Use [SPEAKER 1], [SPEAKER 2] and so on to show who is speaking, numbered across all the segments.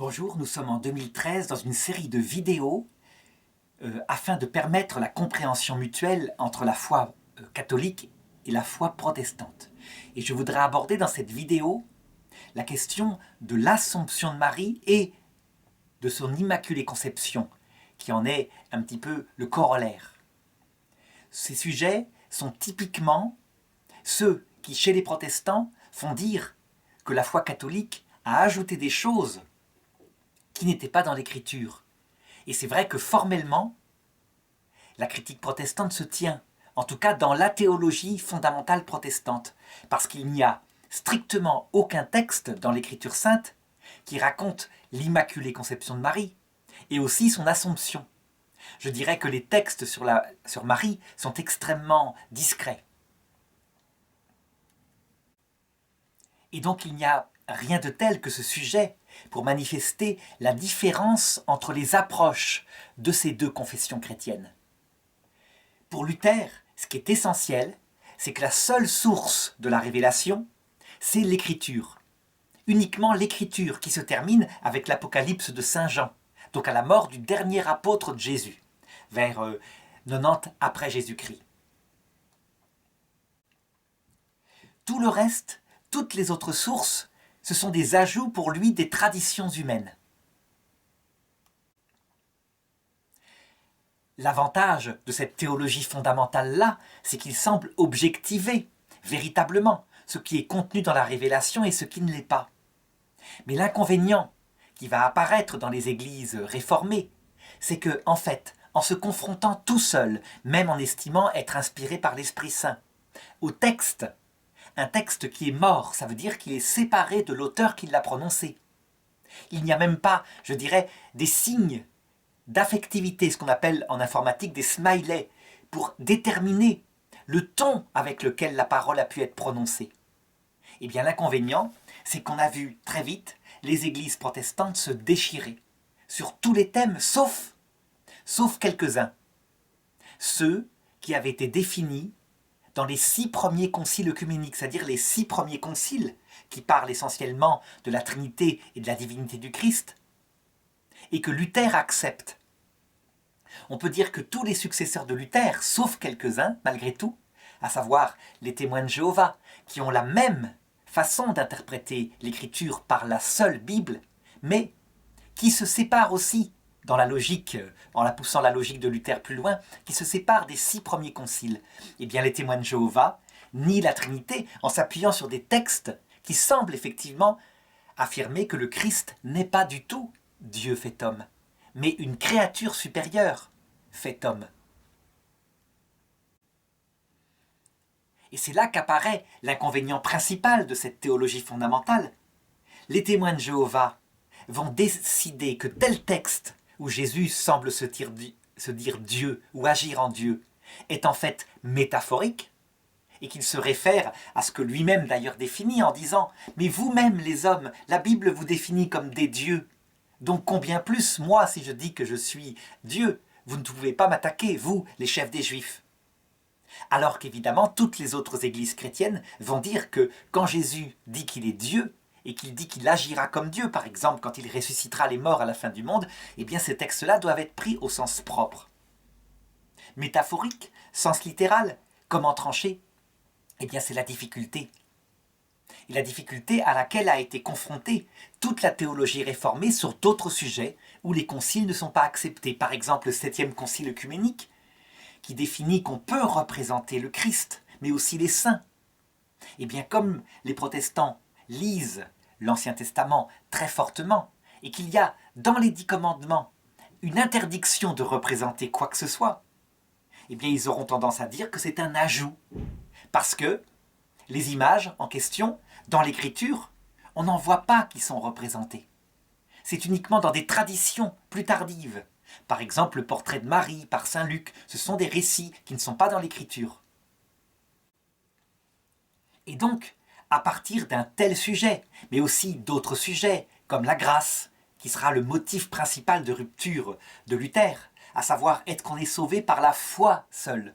[SPEAKER 1] Bonjour, nous sommes en 2013 dans une série de vidéos afin de permettre la compréhension mutuelle entre la foi catholique et la foi protestante. Et je voudrais aborder dans cette vidéo la question de l'Assomption de Marie et de son Immaculée Conception, qui en est un petit peu le corollaire. Ces sujets sont typiquement ceux qui, chez les protestants, font dire que la foi catholique a ajouté des choses qui n'étaient pas dans l'Écriture. Et c'est vrai que formellement, la critique protestante se tient, en tout cas dans la théologie fondamentale protestante, parce qu'il n'y a strictement aucun texte dans l'Écriture sainte qui raconte l'Immaculée Conception de Marie, et aussi son Assomption. Je dirais que les textes sur Marie sont extrêmement discrets. Et donc il n'y a rien de tel que ce sujet pour manifester la différence entre les approches de ces deux confessions chrétiennes. Pour Luther, ce qui est essentiel, c'est que la seule source de la révélation, c'est l'Écriture. Uniquement l'Écriture qui se termine avec l'Apocalypse de Saint Jean, donc à la mort du dernier apôtre de Jésus, vers 90 après Jésus-Christ. Tout le reste, toutes les autres sources, ce sont des ajouts pour lui des traditions humaines. L'avantage de cette théologie fondamentale-là, c'est qu'il semble objectiver véritablement ce qui est contenu dans la révélation et ce qui ne l'est pas. Mais l'inconvénient qui va apparaître dans les églises réformées, c'est que, en fait, en se confrontant tout seul, même en estimant être inspiré par l'Esprit Saint, au texte, un texte qui est mort, ça veut dire qu'il est séparé de l'auteur qui l'a prononcé. Il n'y a même pas, je dirais, des signes d'affectivité, ce qu'on appelle en informatique des smileys, pour déterminer le ton avec lequel la parole a pu être prononcée. Eh bien, l'inconvénient, c'est qu'on a vu très vite les églises protestantes se déchirer sur tous les thèmes, sauf quelques-uns. Ceux qui avaient été définis dans les 6 premiers conciles œcuméniques, c'est-à-dire les 6 premiers conciles qui parlent essentiellement de la Trinité et de la divinité du Christ, et que Luther accepte. On peut dire que tous les successeurs de Luther, sauf quelques-uns, malgré tout, à savoir les témoins de Jéhovah, qui ont la même façon d'interpréter l'Écriture par la seule Bible, mais qui se séparent aussi, dans la logique, en la poussant la logique de Luther plus loin, qui se séparent des 6 premiers conciles. Eh bien, les témoins de Jéhovah nient la Trinité en s'appuyant sur des textes qui semblent effectivement affirmer que le Christ n'est pas du tout Dieu fait homme, mais une créature supérieure fait homme. Et c'est là qu'apparaît l'inconvénient principal de cette théologie fondamentale. Les témoins de Jéhovah vont décider que tel texte où Jésus semble se dire Dieu ou agir en Dieu est en fait métaphorique et qu'il se réfère à ce que lui-même d'ailleurs définit en disant « Mais vous-même les hommes, la Bible vous définit comme des dieux. Donc combien plus, moi, si je dis que je suis Dieu, vous ne pouvez pas m'attaquer, vous, les chefs des Juifs. » Alors qu'évidemment, toutes les autres églises chrétiennes vont dire que quand Jésus dit qu'il est Dieu, et qu'il dit qu'il agira comme Dieu, par exemple, quand il ressuscitera les morts à la fin du monde, eh bien ces textes-là doivent être pris au sens propre. Métaphorique, sens littéral, comment trancher? Eh bien c'est la difficulté. Et la difficulté à laquelle a été confrontée toute la théologie réformée sur d'autres sujets où les conciles ne sont pas acceptés. Par exemple, le 7e concile œcuménique, qui définit qu'on peut représenter le Christ, mais aussi les saints. Eh bien comme les protestants lisent l'Ancien Testament très fortement, et qu'il y a dans les 10 commandements une interdiction de représenter quoi que ce soit, eh bien ils auront tendance à dire que c'est un ajout, parce que les images en question, dans l'Écriture, on n'en voit pas qui sont représentées. C'est uniquement dans des traditions plus tardives. Par exemple, le portrait de Marie par saint Luc, ce sont des récits qui ne sont pas dans l'Écriture. Et donc, à partir d'un tel sujet, mais aussi d'autres sujets, comme la grâce, qui sera le motif principal de rupture de Luther, à savoir est-ce qu'on est sauvé par la foi seule,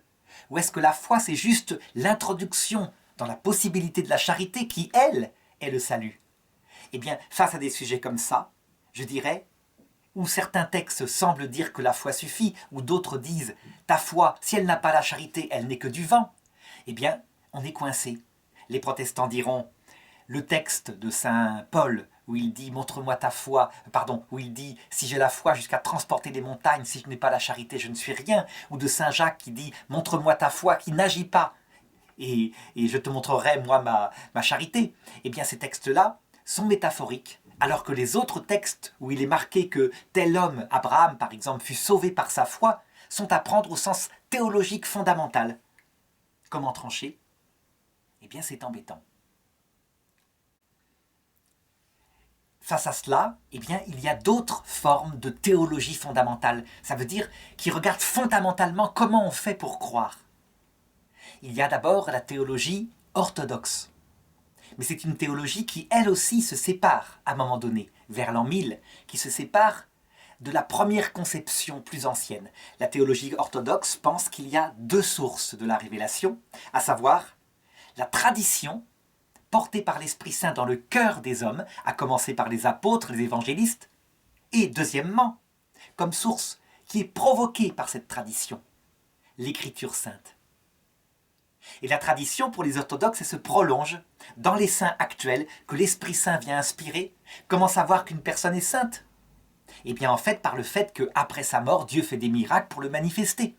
[SPEAKER 1] ou est-ce que la foi c'est juste l'introduction dans la possibilité de la charité qui, elle, est le salut? Eh bien, face à des sujets comme ça, je dirais, où certains textes semblent dire que la foi suffit, ou d'autres disent ta foi, si elle n'a pas la charité, elle n'est que du vent, eh bien, on est coincé. Les protestants diront le texte de saint Paul où il dit montre-moi ta foi, où il dit si j'ai la foi jusqu'à transporter des montagnes, si je n'ai pas la charité, je ne suis rien, ou de saint Jacques qui dit montre-moi ta foi qui n'agit pas et je te montrerai moi ma charité. Eh bien, ces textes-là sont métaphoriques. Alors que les autres textes où il est marqué que tel homme, Abraham par exemple, fut sauvé par sa foi, sont à prendre au sens théologique fondamental. Comment trancher? Eh bien, c'est embêtant. Face à cela, eh bien, il y a d'autres formes de théologie fondamentale. Ça veut dire qui regardent fondamentalement comment on fait pour croire. Il y a d'abord la théologie orthodoxe. Mais c'est une théologie qui, elle aussi, se sépare à un moment donné, vers l'an 1000, qui se sépare de la première conception plus ancienne. La théologie orthodoxe pense qu'il y a deux sources de la révélation, à savoir la tradition portée par l'Esprit Saint dans le cœur des hommes, à commencer par les apôtres, les évangélistes, et deuxièmement, comme source qui est provoquée par cette tradition, l'Écriture sainte. Et la tradition pour les orthodoxes, elle se prolonge dans les saints actuels que l'Esprit Saint vient inspirer. Comment savoir qu'une personne est sainte? Eh bien en fait par le fait qu'après sa mort, Dieu fait des miracles pour le manifester.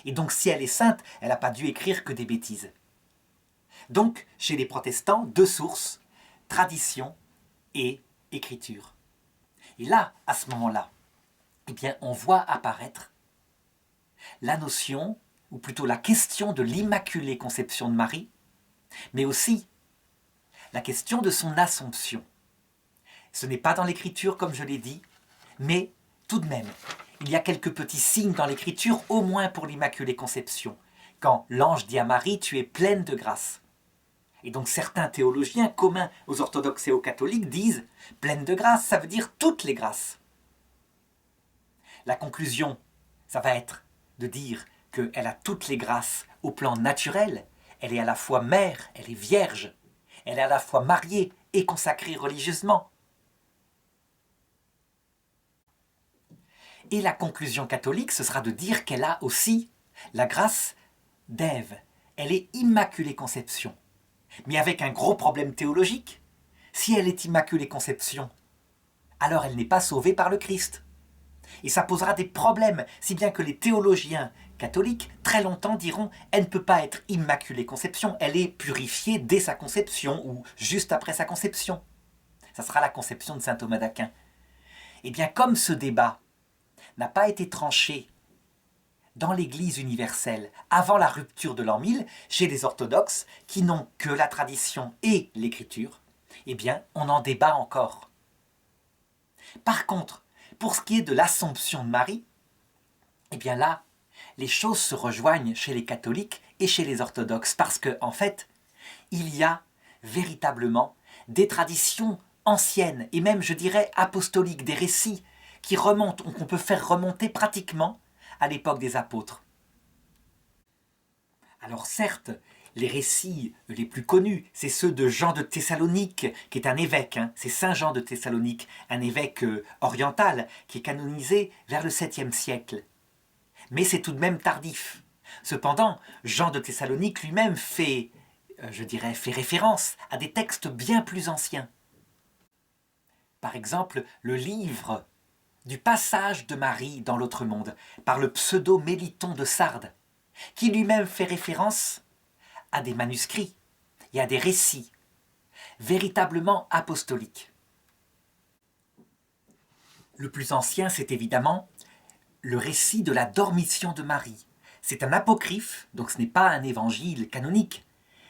[SPEAKER 1] Et donc si elle est sainte, elle n'a pas dû écrire que des bêtises. Donc chez les protestants, deux sources, tradition et écriture. Et là, à ce moment-là, eh bien on voit apparaître la notion ou plutôt la question de l'Immaculée Conception de Marie, mais aussi la question de son Assomption. Ce n'est pas dans l'Écriture, comme je l'ai dit, mais tout de même, il y a quelques petits signes dans l'Écriture, au moins pour l'Immaculée Conception, quand l'ange dit à Marie « Tu es pleine de grâce ». Et donc certains théologiens communs aux orthodoxes et aux catholiques disent « Pleine de grâce », ça veut dire toutes les grâces. La conclusion, ça va être de dire qu'elle a toutes les grâces au plan naturel, elle est à la fois mère, elle est vierge, elle est à la fois mariée et consacrée religieusement. Et la conclusion catholique, ce sera de dire qu'elle a aussi la grâce d'Ève, elle est Immaculée Conception. Mais avec un gros problème théologique, si elle est Immaculée Conception, alors elle n'est pas sauvée par le Christ. Et ça posera des problèmes, si bien que les théologiens catholiques, très longtemps diront « elle ne peut pas être Immaculée Conception, elle est purifiée dès sa conception ou juste après sa conception ». Ça sera la conception de saint Thomas d'Aquin. Eh bien, comme ce débat n'a pas été tranché dans l'Église universelle avant la rupture de l'an 1000, chez les orthodoxes, qui n'ont que la tradition et l'Écriture, eh bien, on en débat encore. Par contre, pour ce qui est de l'Assomption de Marie, eh bien là, les choses se rejoignent chez les catholiques et chez les orthodoxes, parce qu'en fait, il y a véritablement des traditions anciennes, et même, je dirais, apostoliques, des récits qui remontent, qu'on peut faire remonter pratiquement à l'époque des apôtres. Alors certes, les récits les plus connus, c'est ceux de Jean de Thessalonique, qui est un évêque, c'est Saint Jean de Thessalonique, un évêque oriental, qui est canonisé vers le 7e siècle. Mais c'est tout de même tardif. Cependant, Jean de Thessalonique lui-même fait référence à des textes bien plus anciens. Par exemple, le livre du passage de Marie dans l'autre monde, par le pseudo-Méliton de Sardes, qui lui-même fait référence à des manuscrits et à des récits véritablement apostoliques. Le plus ancien, c'est évidemment le récit de la dormition de Marie. C'est un apocryphe, donc ce n'est pas un évangile canonique,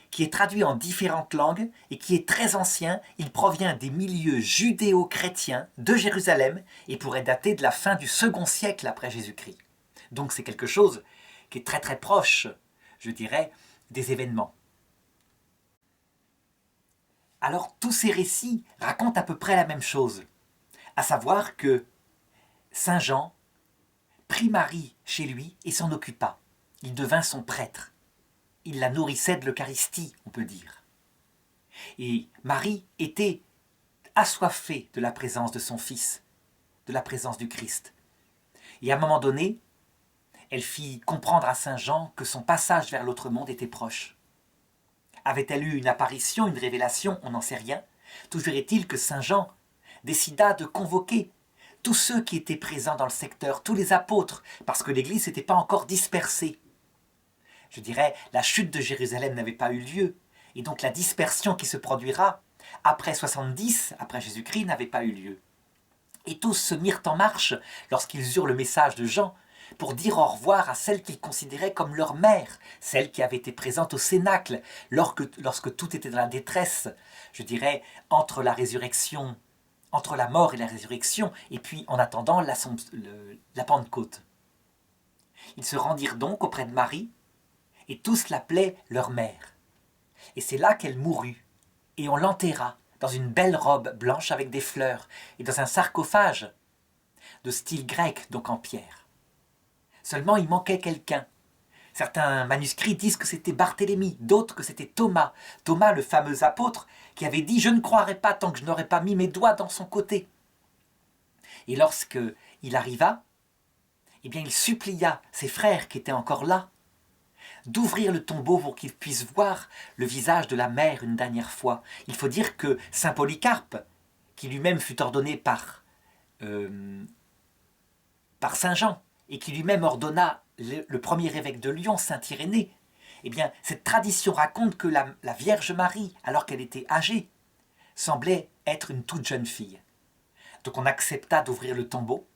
[SPEAKER 1] qui est traduit en différentes langues et qui est très ancien. Il provient des milieux judéo-chrétiens de Jérusalem et pourrait dater de la fin du second siècle après Jésus-Christ. Donc c'est quelque chose qui est très très proche, je dirais, des événements. Alors tous ces récits racontent à peu près la même chose, à savoir que Saint Jean prit Marie chez lui et s'en occupa. Il devint son prêtre. Il la nourrissait de l'Eucharistie, on peut dire. Et Marie était assoiffée de la présence de son Fils, de la présence du Christ. Et à un moment donné, elle fit comprendre à Saint Jean que son passage vers l'autre monde était proche. Avait-elle eu une apparition, une révélation? On n'en sait rien. Toujours est-il que Saint Jean décida de convoquer tous ceux qui étaient présents dans le secteur, tous les apôtres, parce que l'Église n'était pas encore dispersée. Je dirais, la chute de Jérusalem n'avait pas eu lieu, et donc la dispersion qui se produira après 70, après Jésus-Christ, n'avait pas eu lieu. Et tous se mirent en marche lorsqu'ils eurent le message de Jean pour dire au revoir à celle qu'ils considéraient comme leur mère, celle qui avait été présente au Cénacle lorsque tout était dans la détresse, je dirais, entre la résurrection, entre la mort et la résurrection, et puis en attendant la Pentecôte. Ils se rendirent donc auprès de Marie, et tous l'appelaient leur mère. Et c'est là qu'elle mourut, et on l'enterra dans une belle robe blanche avec des fleurs, et dans un sarcophage de style grec, donc en pierre. Seulement, il manquait quelqu'un. Certains manuscrits disent que c'était Barthélemy, d'autres que c'était Thomas. Thomas, le fameux apôtre, qui avait dit « Je ne croirai pas tant que je n'aurai pas mis mes doigts dans son côté ». Et lorsqu'il arriva, eh bien, il supplia ses frères qui étaient encore là d'ouvrir le tombeau pour qu'ils puissent voir le visage de la mère une dernière fois. Il faut dire que saint Polycarpe, qui lui-même fut ordonné par saint Jean, et qui lui-même ordonna le premier évêque de Lyon, saint Irénée, eh bien, cette tradition raconte que la Vierge Marie, alors qu'elle était âgée, semblait être une toute jeune fille. Donc on accepta d'ouvrir le tombeau,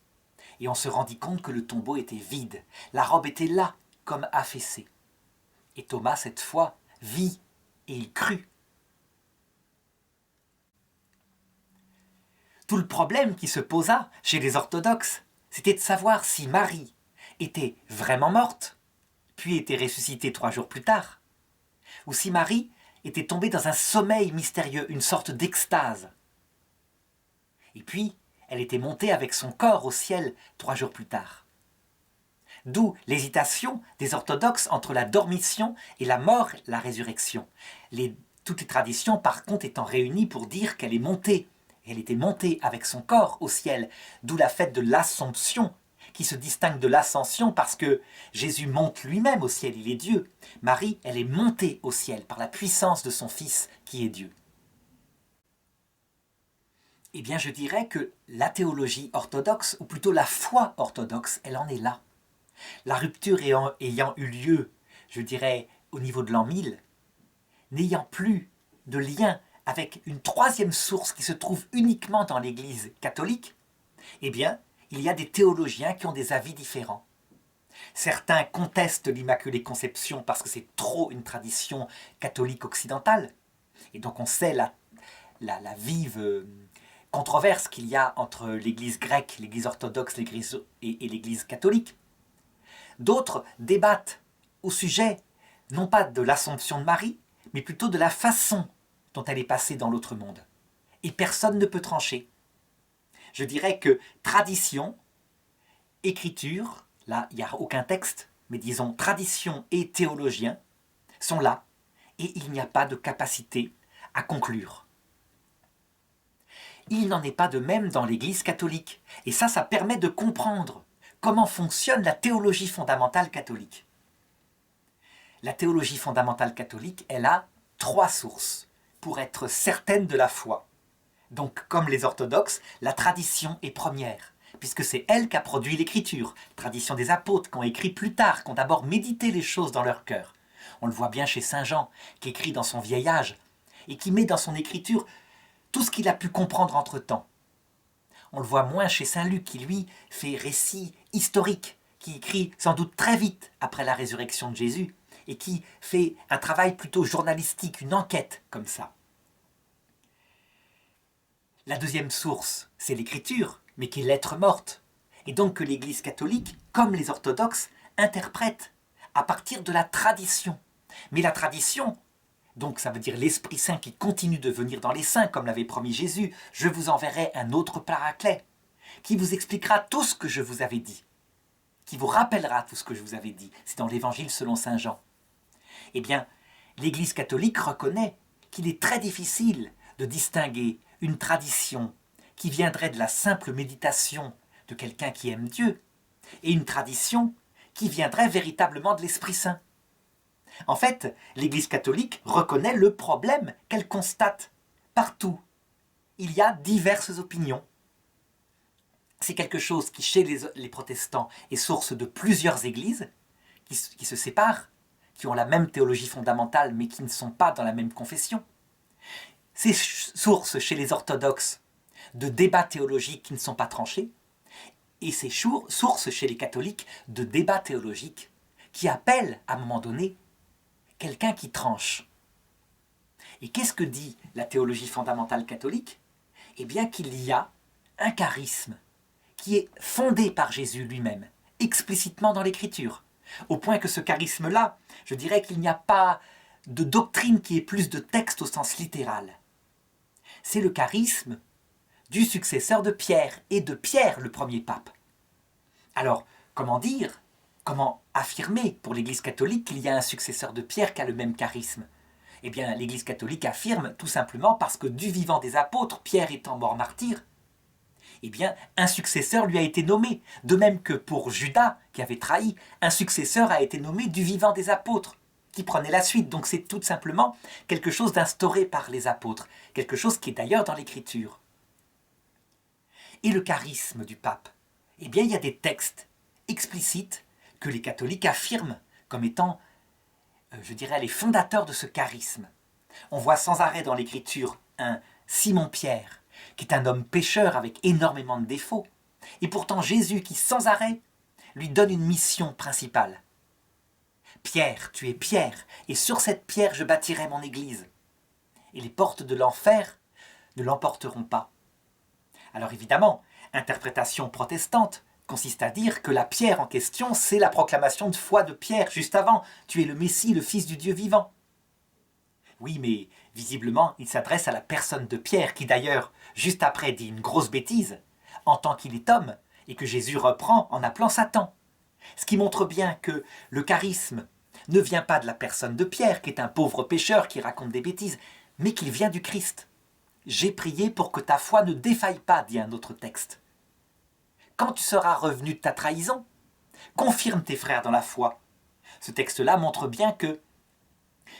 [SPEAKER 1] et on se rendit compte que le tombeau était vide. La robe était là, comme affaissée. Et Thomas, cette fois, vit et il crut. Tout le problème qui se posa chez les orthodoxes, c'était de savoir si Marie était vraiment morte, puis était ressuscitée 3 jours plus tard, ou si Marie était tombée dans un sommeil mystérieux, une sorte d'extase. Et puis, elle était montée avec son corps au ciel 3 jours plus tard. D'où l'hésitation des orthodoxes entre la dormition et la mort, la résurrection. Toutes les traditions, par contre, étant réunies pour dire qu'elle est montée. Elle était montée avec son corps au ciel, d'où la fête de l'Assomption, qui se distingue de l'Ascension parce que Jésus monte lui-même au ciel, il est Dieu. Marie, elle est montée au ciel par la puissance de son Fils qui est Dieu. Eh bien, je dirais que la théologie orthodoxe, ou plutôt la foi orthodoxe, elle en est là. La rupture ayant eu lieu, je dirais, au niveau de l'an 1000, n'ayant plus de lien avec une troisième source qui se trouve uniquement dans l'Église catholique, eh bien, il y a des théologiens qui ont des avis différents. Certains contestent l'Immaculée Conception parce que c'est trop une tradition catholique occidentale. Et donc on sait la vive controverse qu'il y a entre l'Église grecque, l'Église orthodoxe et l'Église catholique. D'autres débattent au sujet, non pas de l'Assomption de Marie, mais plutôt de la façon dont elle est passée dans l'autre monde. Et personne ne peut trancher. Je dirais que tradition, écriture, là il n'y a aucun texte, mais disons tradition et théologien sont là, et il n'y a pas de capacité à conclure. Il n'en est pas de même dans l'Église catholique, et ça permet de comprendre comment fonctionne la théologie fondamentale catholique. La théologie fondamentale catholique, elle a 3 sources pour être certaine de la foi. Donc, comme les orthodoxes, la tradition est première, puisque c'est elle qui a produit l'écriture, tradition des apôtres qui ont écrit plus tard, qui ont d'abord médité les choses dans leur cœur. On le voit bien chez saint Jean, qui écrit dans son vieil âge, et qui met dans son écriture tout ce qu'il a pu comprendre entre-temps. On le voit moins chez saint Luc, qui lui fait récit historique, qui écrit sans doute très vite après la résurrection de Jésus, et qui fait un travail plutôt journalistique, une enquête comme ça. La deuxième source, c'est l'écriture, mais qui est lettre morte, et donc que l'Église catholique, comme les orthodoxes, interprète à partir de la tradition. Mais la tradition, donc ça veut dire l'Esprit Saint qui continue de venir dans les saints, comme l'avait promis Jésus, je vous enverrai un autre paraclet, qui vous expliquera tout ce que je vous avais dit, qui vous rappellera tout ce que je vous avais dit. C'est dans l'Évangile selon saint Jean. Eh bien, l'Église catholique reconnaît qu'il est très difficile de distinguer une tradition qui viendrait de la simple méditation de quelqu'un qui aime Dieu, et une tradition qui viendrait véritablement de l'Esprit Saint. En fait, l'Église catholique reconnaît le problème qu'elle constate partout. Il y a diverses opinions. C'est quelque chose qui, chez les protestants, est source de plusieurs églises qui se séparent, qui ont la même théologie fondamentale mais qui ne sont pas dans la même confession. C'est source chez les orthodoxes de débats théologiques qui ne sont pas tranchés, et c'est source chez les catholiques de débats théologiques qui appellent à un moment donné quelqu'un qui tranche. Et qu'est-ce que dit la théologie fondamentale catholique? Eh bien qu'il y a un charisme qui est fondé par Jésus lui-même, explicitement dans l'Écriture, au point que ce charisme-là, je dirais qu'il n'y a pas de doctrine qui ait plus de texte au sens littéral. C'est le charisme du successeur de Pierre, et de Pierre, le premier pape. Alors, comment dire, comment affirmer pour l'Église catholique qu'il y a un successeur de Pierre qui a le même charisme? Eh bien, l'Église catholique affirme tout simplement parce que du vivant des apôtres, Pierre étant mort martyr, eh bien, un successeur lui a été nommé. De même que pour Judas, qui avait trahi, un successeur a été nommé du vivant des apôtres, qui prenait la suite. Donc c'est tout simplement quelque chose d'instauré par les apôtres, quelque chose qui est d'ailleurs dans l'Écriture. Et le charisme du pape? Eh bien, il y a des textes explicites que les catholiques affirment comme étant, je dirais, les fondateurs de ce charisme. On voit sans arrêt dans l'Écriture un Simon-Pierre, qui est un homme pécheur avec énormément de défauts, et pourtant Jésus qui sans arrêt lui donne une mission principale. Pierre, tu es Pierre, et sur cette pierre je bâtirai mon église, et les portes de l'enfer ne l'emporteront pas. Alors évidemment, interprétation protestante consiste à dire que la pierre en question, c'est la proclamation de foi de Pierre, juste avant, tu es le Messie, le Fils du Dieu vivant. Oui, mais visiblement, il s'adresse à la personne de Pierre, qui d'ailleurs, juste après, dit une grosse bêtise, en tant qu'il est homme, et que Jésus reprend en appelant Satan. Ce qui montre bien que le charisme ne vient pas de la personne de Pierre, qui est un pauvre pécheur qui raconte des bêtises, mais qu'il vient du Christ. J'ai prié pour que ta foi ne défaille pas, dit un autre texte. Quand tu seras revenu de ta trahison, confirme tes frères dans la foi. Ce texte-là montre bien que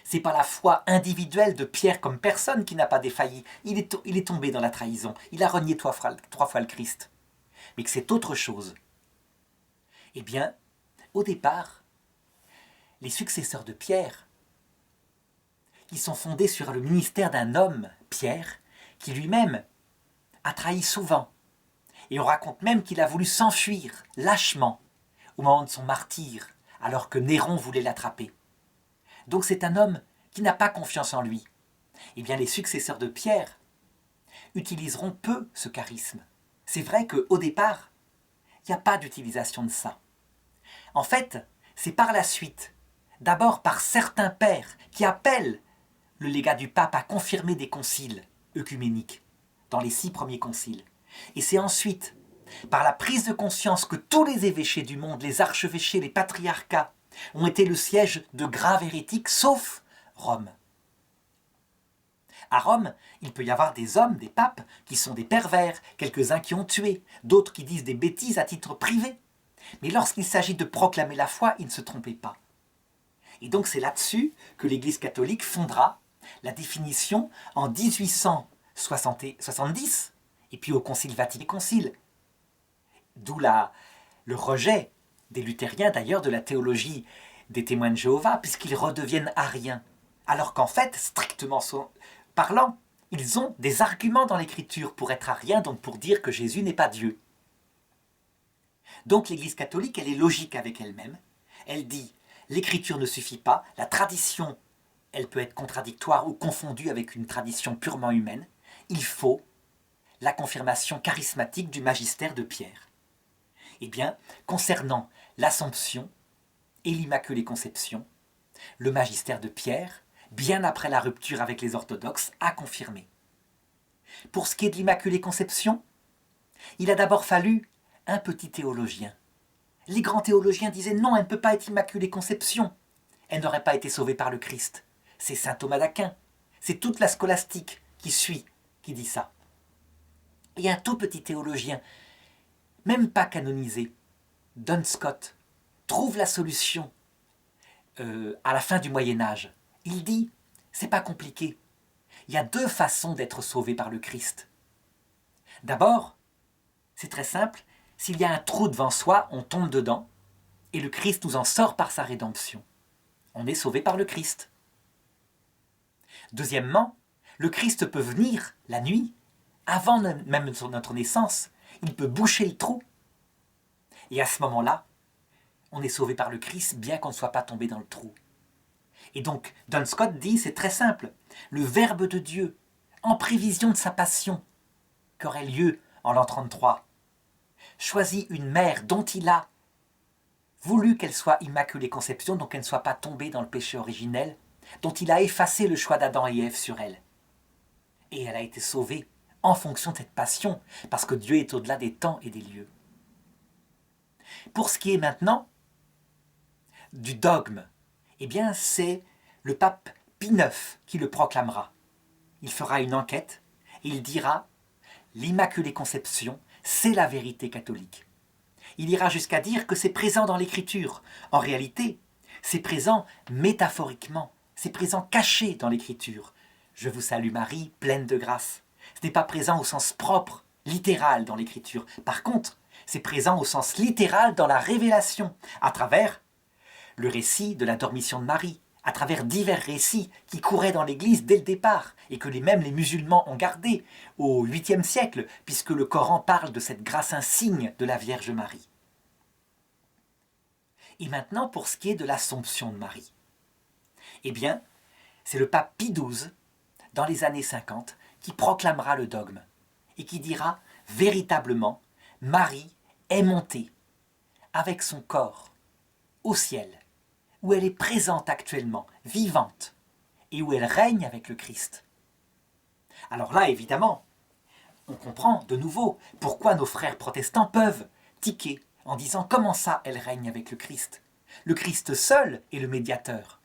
[SPEAKER 1] c'est pas la foi individuelle de Pierre comme personne qui n'a pas défailli. Il est tombé dans la trahison. Il a renié trois fois le Christ. Mais que c'est autre chose. Eh bien, au départ, les successeurs de Pierre, qui sont fondés sur le ministère d'un homme, Pierre, qui lui-même a trahi souvent. Et on raconte même qu'il a voulu s'enfuir lâchement au moment de son martyre, alors que Néron voulait l'attraper. Donc c'est un homme qui n'a pas confiance en lui. Eh bien les successeurs de Pierre utiliseront peu ce charisme. C'est vrai qu'au départ, il n'y a pas d'utilisation de ça. En fait, c'est par la suite, d'abord par certains pères qui appellent le légat du pape à confirmer des conciles œcuméniques dans les 6 premiers conciles. Et c'est ensuite par la prise de conscience que tous les évêchés du monde, les archevêchés, les patriarcats, ont été le siège de graves hérétiques, sauf Rome. À Rome, il peut y avoir des hommes, des papes, qui sont des pervers, quelques-uns qui ont tué, d'autres qui disent des bêtises à titre privé. Mais lorsqu'il s'agit de proclamer la foi, ils ne se trompaient pas. Et donc c'est là-dessus que l'Église catholique fondera la définition en 1870, et puis au Concile Vatican Concile. D'où le rejet des luthériens d'ailleurs de la théologie des témoins de Jéhovah, puisqu'ils redeviennent ariens. Alors qu'en fait, strictement parlant, ils ont des arguments dans l'Écriture pour être ariens, donc pour dire que Jésus n'est pas Dieu. Donc l'Église catholique, elle est logique avec elle-même. Elle dit, l'Écriture ne suffit pas, la tradition, elle peut être contradictoire ou confondue avec une tradition purement humaine. Il faut la confirmation charismatique du magistère de Pierre. Eh bien, concernant l'Assomption et l'Immaculée Conception, le magistère de Pierre, bien après la rupture avec les orthodoxes, a confirmé. Pour ce qui est de l'Immaculée Conception, il a d'abord fallu un petit théologien. Les grands théologiens disaient non, elle ne peut pas être Immaculée Conception. Elle n'aurait pas été sauvée par le Christ. C'est saint Thomas d'Aquin. C'est toute la scolastique qui suit, qui dit ça. Et un tout petit théologien, même pas canonisé, Duns Scott, trouve la solution à la fin du Moyen-Âge. Il dit, c'est pas compliqué, il y a deux façons d'être sauvé par le Christ. D'abord, c'est très simple, s'il y a un trou devant soi, on tombe dedans, et le Christ nous en sort par sa rédemption. On est sauvé par le Christ. Deuxièmement, le Christ peut venir la nuit, avant même notre naissance, il peut boucher le trou. Et à ce moment-là, on est sauvé par le Christ, bien qu'on ne soit pas tombé dans le trou. Et donc, Duns Scott dit, c'est très simple, le Verbe de Dieu, en prévision de sa passion, qui aurait lieu en l'an 33, choisit une mère dont il a voulu qu'elle soit immaculée conception, donc qu'elle ne soit pas tombée dans le péché originel, dont il a effacé le choix d'Adam et Ève sur elle. Et elle a été sauvée en fonction de cette passion, parce que Dieu est au-delà des temps et des lieux. Pour ce qui est maintenant du dogme, eh bien c'est le pape Pie IX qui le proclamera. Il fera une enquête et il dira « L'Immaculée Conception, c'est la vérité catholique ». Il ira jusqu'à dire que c'est présent dans l'Écriture. En réalité, c'est présent métaphoriquement, c'est présent caché dans l'Écriture. « Je vous salue Marie, pleine de grâce ». Ce n'est pas présent au sens propre, littéral dans l'Écriture. Par contre, c'est présent au sens littéral dans la révélation, à travers le récit de la dormition de Marie, à travers divers récits qui couraient dans l'Église dès le départ, et que même les musulmans ont gardés au 8e siècle, puisque le Coran parle de cette grâce insigne de la Vierge Marie. Et maintenant, pour ce qui est de l'Assomption de Marie, eh bien, c'est le pape Pie XII, dans les années 50, qui proclamera le dogme, et qui dira véritablement, Marie est montée avec son corps au ciel, où elle est présente actuellement, vivante, et où elle règne avec le Christ. Alors là, évidemment, on comprend de nouveau pourquoi nos frères protestants peuvent tiquer en disant comment ça elle règne avec le Christ. Le Christ seul est le médiateur.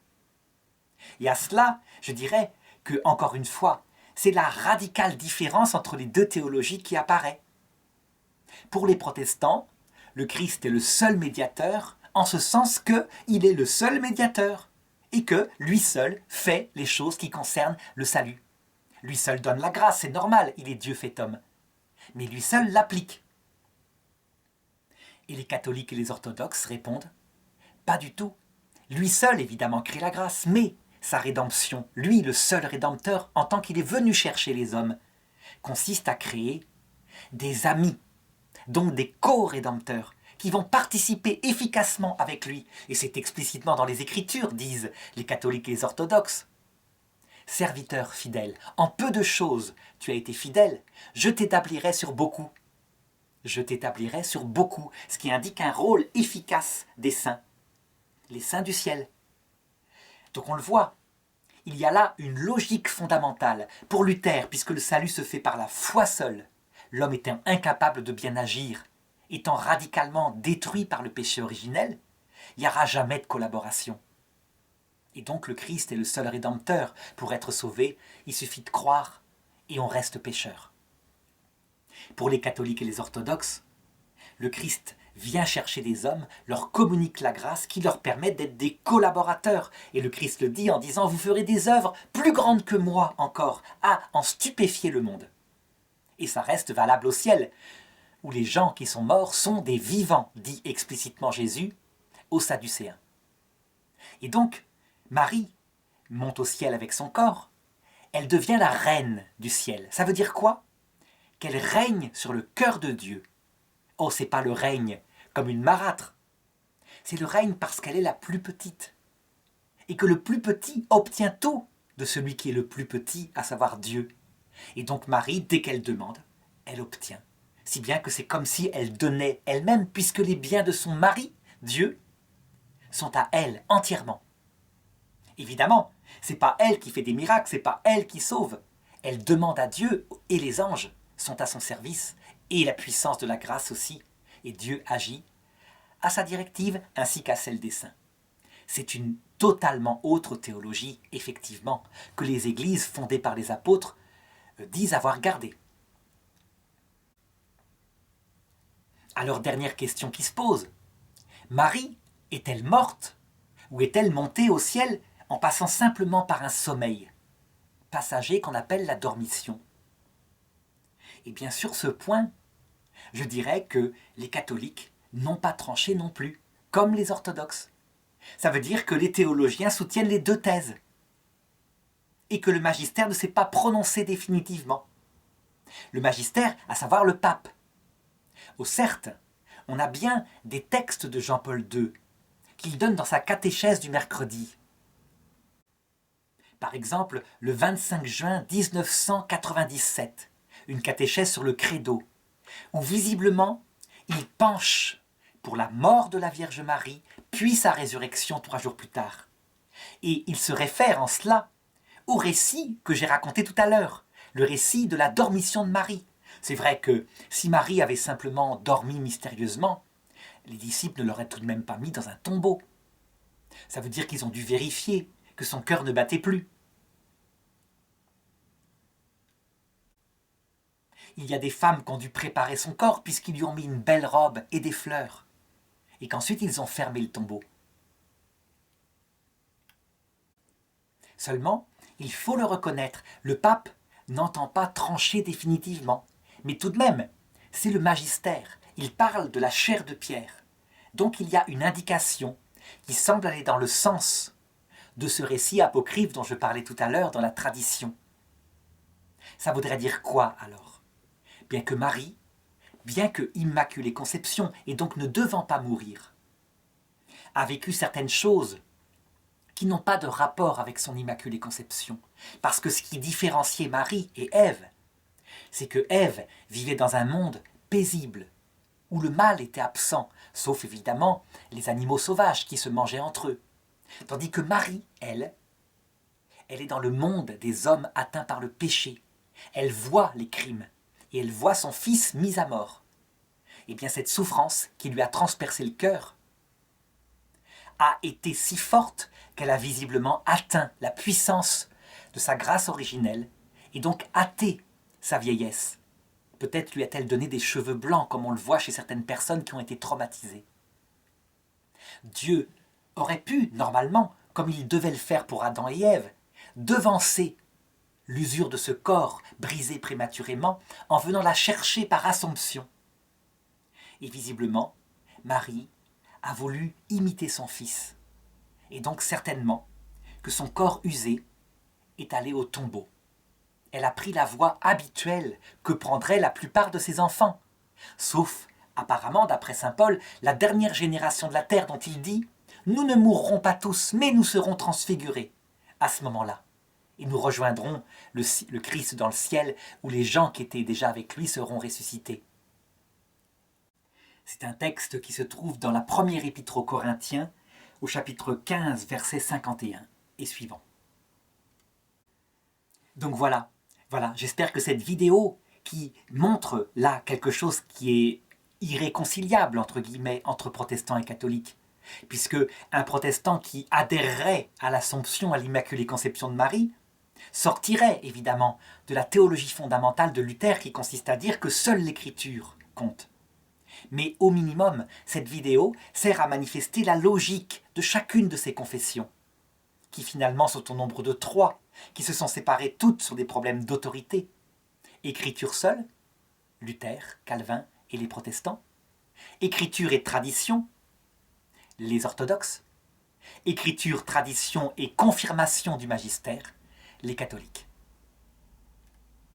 [SPEAKER 1] Et à cela, je dirais que, encore une fois, c'est la radicale différence entre les deux théologies qui apparaît. Pour les protestants, le Christ est le seul médiateur en ce sens qu'il est le seul médiateur et que lui seul fait les choses qui concernent le salut. Lui seul donne la grâce, c'est normal, il est Dieu fait homme. Mais lui seul l'applique. Et les catholiques et les orthodoxes répondent « Pas du tout. Lui seul, évidemment, crée la grâce, mais sa rédemption, lui, le seul rédempteur, en tant qu'il est venu chercher les hommes, consiste à créer des amis, donc des co-rédempteurs, qui vont participer efficacement avec lui. Et c'est explicitement dans les Écritures, disent les catholiques et les orthodoxes. Serviteur fidèle, en peu de choses tu as été fidèle, je t'établirai sur beaucoup. Je t'établirai sur beaucoup, ce qui indique un rôle efficace des saints, les saints du ciel. Donc on le voit, il y a là une logique fondamentale. Pour Luther, puisque le salut se fait par la foi seule, l'homme étant incapable de bien agir, étant radicalement détruit par le péché originel, il n'y aura jamais de collaboration. Et donc le Christ est le seul rédempteur. Pour être sauvé, il suffit de croire et on reste pécheur. Pour les catholiques et les orthodoxes, le Christ vient chercher des hommes, leur communique la grâce qui leur permet d'être des collaborateurs. Et le Christ le dit en disant « Vous ferez des œuvres plus grandes que moi encore, à en stupéfier le monde ». Et ça reste valable au ciel, où les gens qui sont morts sont des vivants, dit explicitement Jésus aux Sadducéens. Et donc, Marie monte au ciel avec son corps, elle devient la reine du ciel. Ça veut dire quoi? Qu'elle règne sur le cœur de Dieu. Oh, c'est pas le règne comme une marâtre, c'est le règne parce qu'elle est la plus petite. Et que le plus petit obtient tout de celui qui est le plus petit, à savoir Dieu. Et donc Marie, dès qu'elle demande, elle obtient. Si bien que c'est comme si elle donnait elle-même, puisque les biens de son mari, Dieu, sont à elle entièrement. Évidemment, c'est pas elle qui fait des miracles, c'est pas elle qui sauve. Elle demande à Dieu et les anges sont à son service et la puissance de la grâce aussi. Et Dieu agit à sa directive ainsi qu'à celle des saints. C'est une totalement autre théologie, effectivement, que les églises fondées par les apôtres disent avoir gardée. Alors dernière question qui se pose, Marie est-elle morte ou est-elle montée au ciel en passant simplement par un sommeil passager qu'on appelle la dormition? Et bien sur ce point, je dirais que les catholiques n'ont pas tranché non plus, comme les orthodoxes. Ça veut dire que les théologiens soutiennent les deux thèses et que le magistère ne s'est pas prononcé définitivement. Le magistère, à savoir le pape. Oh certes, on a bien des textes de Jean-Paul II qu'il donne dans sa catéchèse du mercredi. Par exemple, le 25 juin 1997, une catéchèse sur le credo, où visiblement il penche pour la mort de la Vierge Marie, puis sa résurrection 3 jours plus tard. Et il se réfère en cela au récit que j'ai raconté tout à l'heure, le récit de la dormition de Marie. C'est vrai que si Marie avait simplement dormi mystérieusement, les disciples ne l'auraient tout de même pas mis dans un tombeau. Ça veut dire qu'ils ont dû vérifier que son cœur ne battait plus. Il y a des femmes qui ont dû préparer son corps puisqu'ils lui ont mis une belle robe et des fleurs, et qu'ensuite ils ont fermé le tombeau. Seulement, il faut le reconnaître, le pape n'entend pas trancher définitivement. Mais tout de même, c'est le magistère, il parle de la chair de pierre. Donc il y a une indication qui semble aller dans le sens de ce récit apocryphe dont je parlais tout à l'heure dans la tradition. Ça voudrait dire quoi alors? Bien que Marie, bien que Immaculée Conception, et donc ne devant pas mourir, a vécu certaines choses qui n'ont pas de rapport avec son Immaculée Conception. Parce que ce qui différenciait Marie et Ève, c'est que Ève vivait dans un monde paisible, où le mal était absent, sauf évidemment les animaux sauvages qui se mangeaient entre eux. Tandis que Marie, elle est dans le monde des hommes atteints par le péché. Elle voit les crimes, et elle voit son fils mis à mort. Et bien cette souffrance qui lui a transpercé le cœur a été si forte qu'elle a visiblement atteint la puissance de sa grâce originelle et donc hâté sa vieillesse. Peut-être lui a-t-elle donné des cheveux blancs comme on le voit chez certaines personnes qui ont été traumatisées. Dieu aurait pu, normalement, comme il devait le faire pour Adam et Ève, devancer l'usure de ce corps brisé prématurément en venant la chercher par Assomption. Et visiblement, Marie a voulu imiter son fils. Et donc certainement que son corps usé est allé au tombeau. Elle a pris la voie habituelle que prendraient la plupart de ses enfants. Sauf, apparemment, d'après saint Paul, la dernière génération de la terre dont il dit « Nous ne mourrons pas tous, mais nous serons transfigurés. » À ce moment-là, et nous rejoindrons le Christ dans le ciel, où les gens qui étaient déjà avec lui seront ressuscités. C'est un texte qui se trouve dans la première épître aux Corinthiens, au chapitre 15, verset 51 et suivant. Donc voilà, j'espère que cette vidéo qui montre là quelque chose qui est irréconciliable, entre guillemets, entre protestants et catholiques, puisque un protestant qui adhérerait à l'Assomption, à l'Immaculée Conception de Marie, sortirait évidemment de la théologie fondamentale de Luther qui consiste à dire que seule l'Écriture compte. Mais au minimum, cette vidéo sert à manifester la logique de chacune de ces confessions, qui finalement sont au nombre de 3, qui se sont séparées toutes sur des problèmes d'autorité. Écriture seule, Luther, Calvin et les protestants. Écriture et tradition, les orthodoxes. Écriture, tradition et confirmation du magistère, les catholiques.